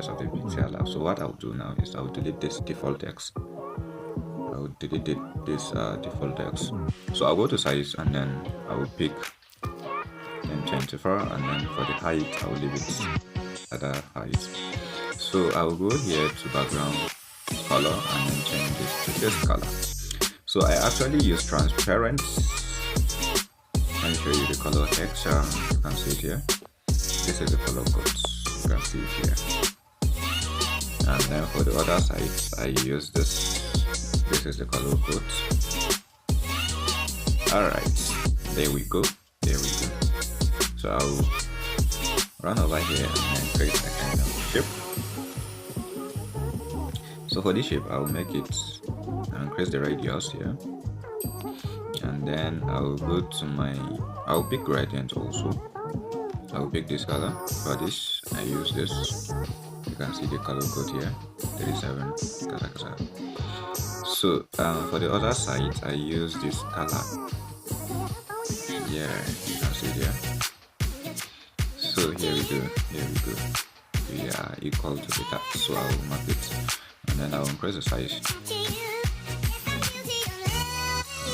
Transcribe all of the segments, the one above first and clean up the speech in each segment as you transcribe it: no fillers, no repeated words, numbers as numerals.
because of the Pixellab. So what I'll do now is I'll delete this default text. I'll delete this default text. So I'll go to size and then I will pick 1024, and then for the height I'll leave it at that height. So I'll go here to background color and then change this to this color. So I actually use transparent. Let me show you the color texture. You can see it here. This is the color code. You can see it here. And then for the other side, I use this. This is the color code. Alright, there we go. There we go. So I'll run over here and then create a kind of shape. So for this shape, I'll make it and increase the radius here. And then I'll go to I'll pick gradient also. I'll pick this color. For this, I use this. You can see the color code here, 37. So for the other side, I use this color. Yeah, you can see there. So here we go. We are equal to the top. So I'll mark it, and then I'll increase the size.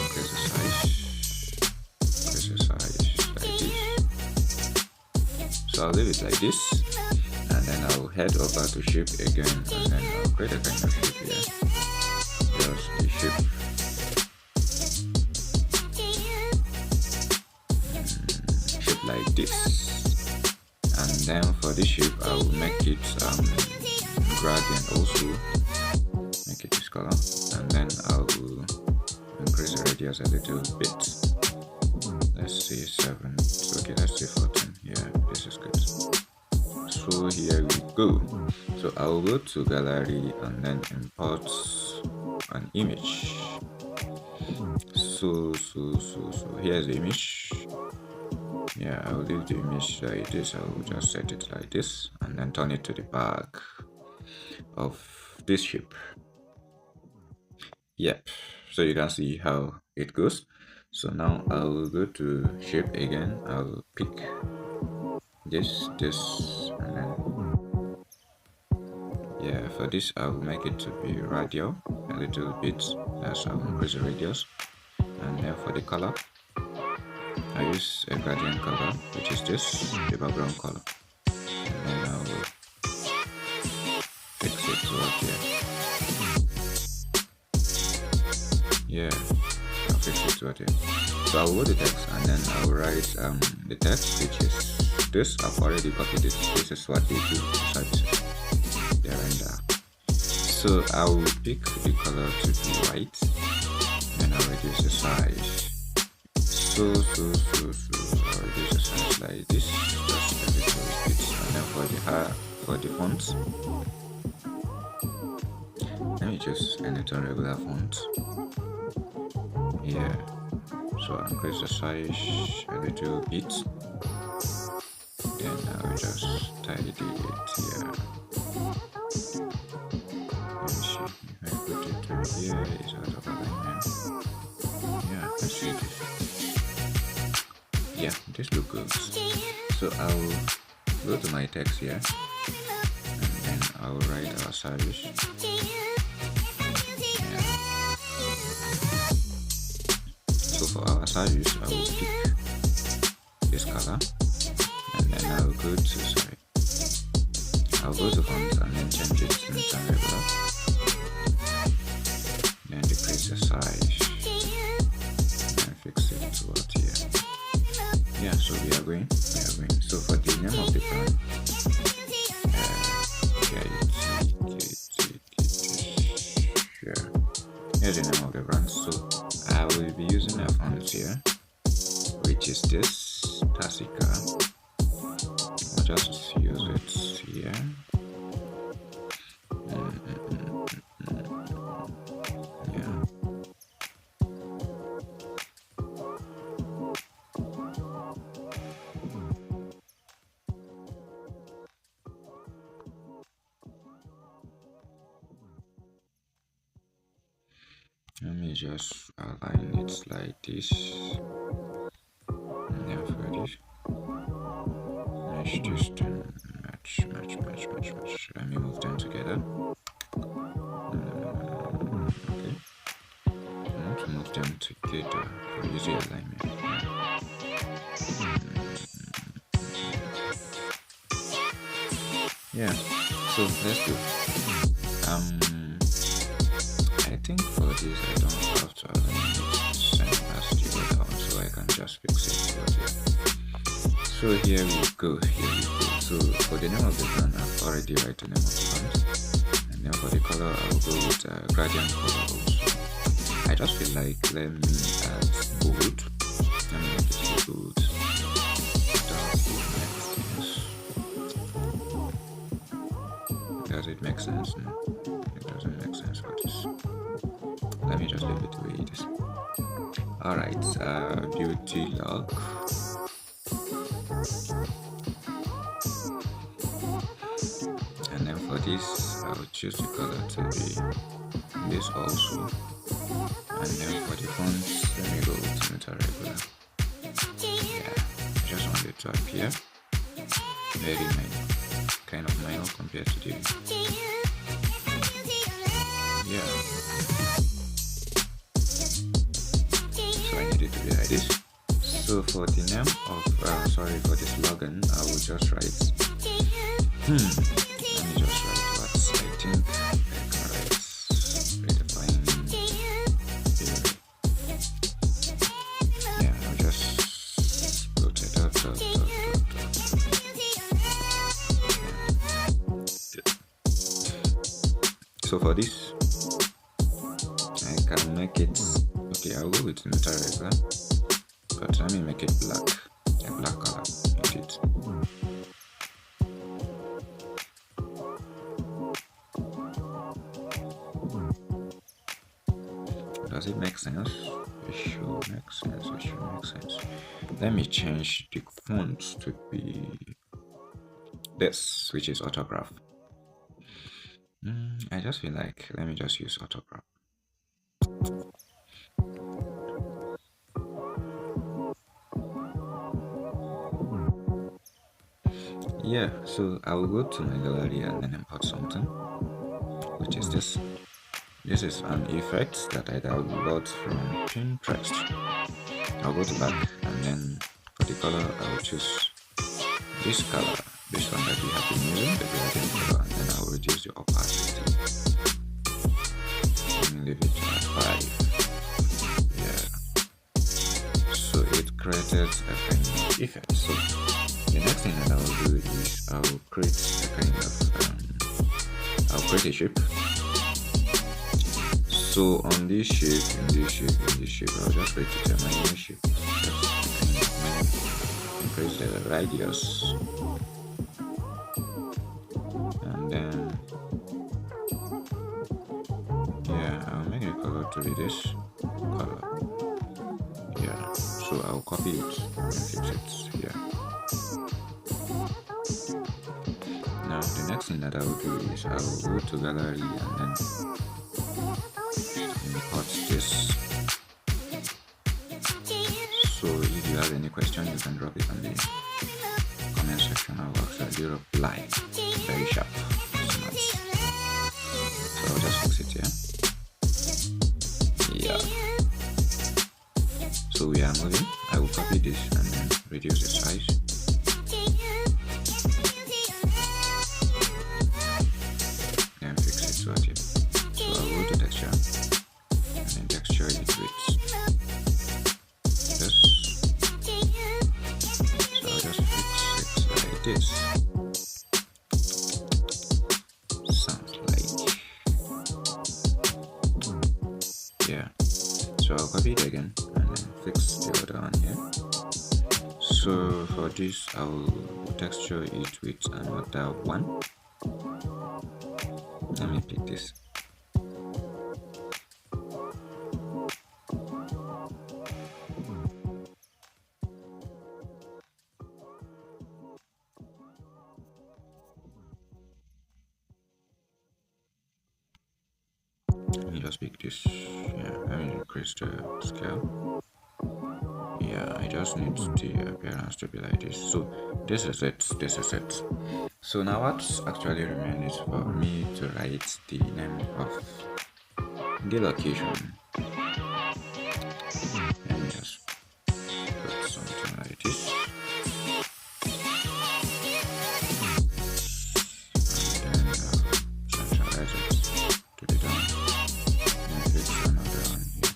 Increase the size like this. So I'll leave it like this, and then I'll head over to shape again, and then I'll create a kind of shape here. Just the shape. Shape like this. And then for this shape, I will make it gradient also. Make it this color, and then I will increase the radius a little bit. Let's say 7. Okay, let's say 14. Yeah, this is good. So here we go. So I will go to gallery and then import an image. So here's the image. Yeah, I will leave the image like this. I will just set it like this and then turn it to the back of this shape. Yep, so you can see how it goes. So now I will go to shape again. I will pick this, and then yeah, for this I will make it to be radial a little bit. That's how I will increase the radius. And then for the color, I use a gradient color, which is this, the background color. And then I will fix it to up here. Yeah, I'll fix it to up here. So I'll go to text and then I'll write the text, which is this. I've already copied it. This is what they do. They render. So I will pick the color to be white, and I'll reduce the size. So I'll reduce the size like this, just a little bit. And then for the font, let me just enter regular font. Yeah. So I'll increase the size a little bit. Then I'll just tidy it here. Let me see if I put it to here. It's out of alignment. Yeah, let's see this. Yeah, this looks good. So I'll go to my text here, and then I'll write our service. Yeah. So for our service, I will pick this color, and then I'll go to font and then change it to regular. Then decrease the size and fix it to what here. Yeah, so we are going. So for the name of the brand, here's the name of the brand. So I will be using a font here, which is this Tasica. I'll just use it here. Yeah. Let me just align it like this. And then for this, let's just match. Let me move them together. Okay. I want to move them together for easy alignment. Yeah. So let's go. I think for this I don't have to align it same as the other one, so I can just fix it over here. So here we go. So for the name of the brand, I've already write the name of the brand, and then for the color, I'll go with gradient color also. I just feel like let me add bold. Let me make it bold. Does it make sense? No, it doesn't make sense for this. Let me just leave it the way it is. Alright, beauty lock. And then for this, I will choose the color to be this also. And then for the fonts, let me go with Meta Regular. Yeah, I just want it to appear very minor, kind of minor compared to the so I need it to be like this. So for the name of for the slogan, I will just write let me just write what I think I can write. Redefine theory. Yeah, I'll just put it up. So for this, I can make it, okay, I'll go with Meta Regular, but let me make it black, a black color, indeed. Does it make sense? It should make sense. Let me change the font to be this, which is autograph. I just feel like let me just use autograph. Yeah, so I will go to my gallery and then import something, which is this. This is an effect that I downloaded from Pinterest. I'll go to back, and then for the color, I'll choose this color, this one that we have been using, the gradient color, and then I'll reduce the opacity. Let me leave it at 5. Yeah. So it created a kind of effect. So the next thing that I will do is I will create a kind of I'll create a shape. So on this shape, I'll just create a minor shape. Just increase the radius, and then I'll make the color to be this color. Yeah, so I'll copy it and fix it here. Now the next thing that I will do is I will go to gallery and then import this. So if you have any question, you can drop it on the comment section. I will actually reply very sharp. So I'll just fix it here. Yeah. So we are moving. I will copy this and then reduce the size. Then fix it to what it. So I'll go to texture and then texture it with this. So I'll just fix it like this. Sounds like, yeah. So I'll copy it again and then fix the other one here. So for this, I'll texture it with another one. Let me pick this. Let me just pick this. Yeah, let me increase the scale. Yeah, I I just need the appearance to be like this. So this is it. This is it. So now what's actually remains is for me to write the name of the location. Let me just put something like this. And then centralize it to the down. And fix another one here.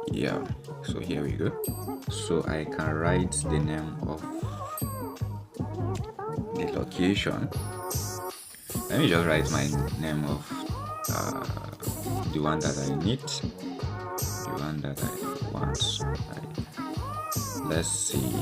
Yeah, so here we go. So I can write the name of the location. Let me just write my name of the one that I need, the one that I want. Let's see.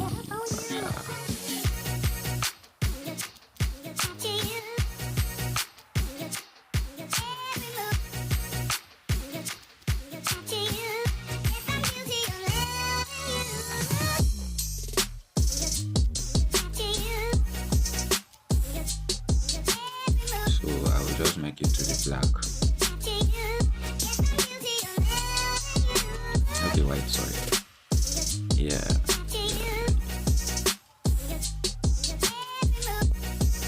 So I will just make it to the black. Okay, white, sorry. Yeah.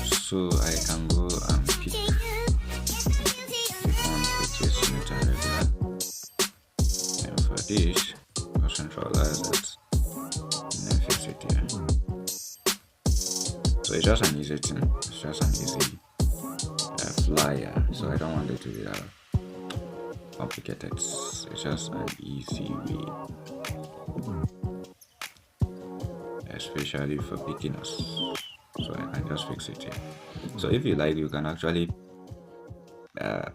So I can go and pick the font which is neat and regular. And for this, I'll centralize it and then fix it here. So it's just an easy thing. It's just an easy flyer. So I don't want it to be that complicated. It's just an easy way, especially for beginners. So I can just fix it here. So if you like, you can actually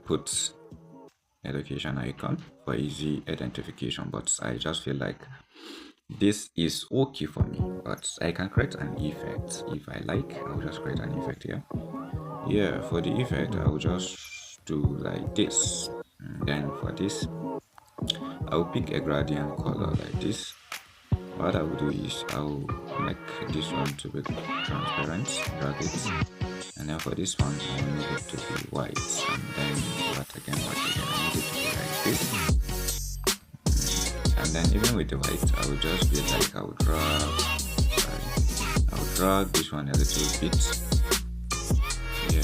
put a location icon for easy identification, but I just feel like this is okay for me. But I can create an effect if I like. I'll just create an effect here. Yeah, for the effect I will just do like this. And then for this I'll pick a gradient color like this. What I will do is I'll make this one to be transparent, drag it, and then for this one I will need it to be white, and then what again, I need it to be like this. And then even with the white I will just be like, I'll drag this one a little bit. Yeah,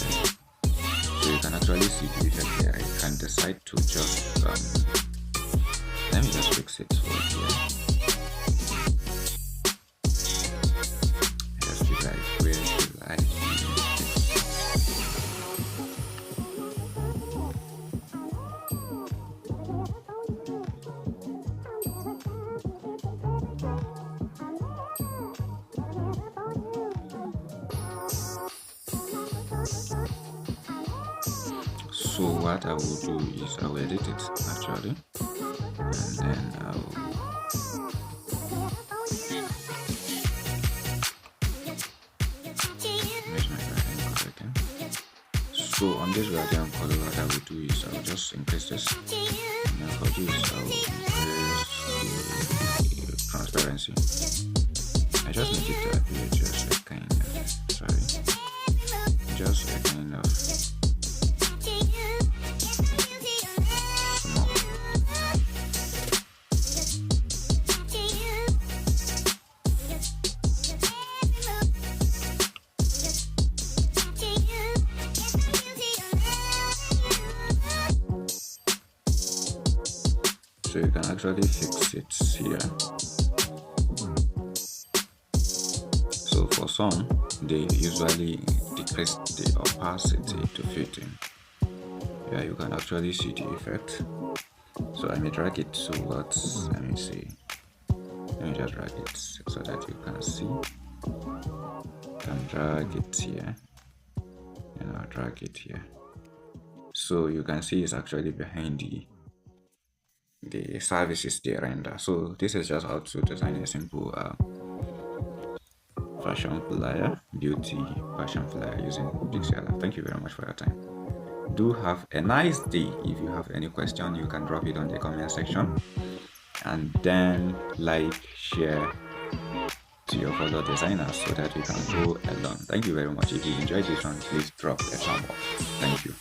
so you can actually see the effect here. I can decide to just let me just fix it for here. Just feel like where should I So what I will do is I will edit it actually, and then I will make my gradient color again. So on this gradient color, what I will do is I will just increase this, and then for this I will increase the transparency. I just need it to appear just a kind of, just a kind of so you can actually fix it here. So for some, they usually decrease the opacity to fit in. Yeah, you can actually see the effect. So I may drag it towards, let me see. Let me just drag it so that you can see. You can drag it here, and I'll drag it here. So you can see it's actually behind the services they render. So this is just how to design a simple fashion flyer, beauty fashion flyer using Pixellab. Thank you very much for your time. do have a nice day. If you have any question, you can drop it on the comment section, and then like, share to your fellow designers so that we can go along. Thank you very much. If you enjoyed this one, please drop a thumb up. Thank you.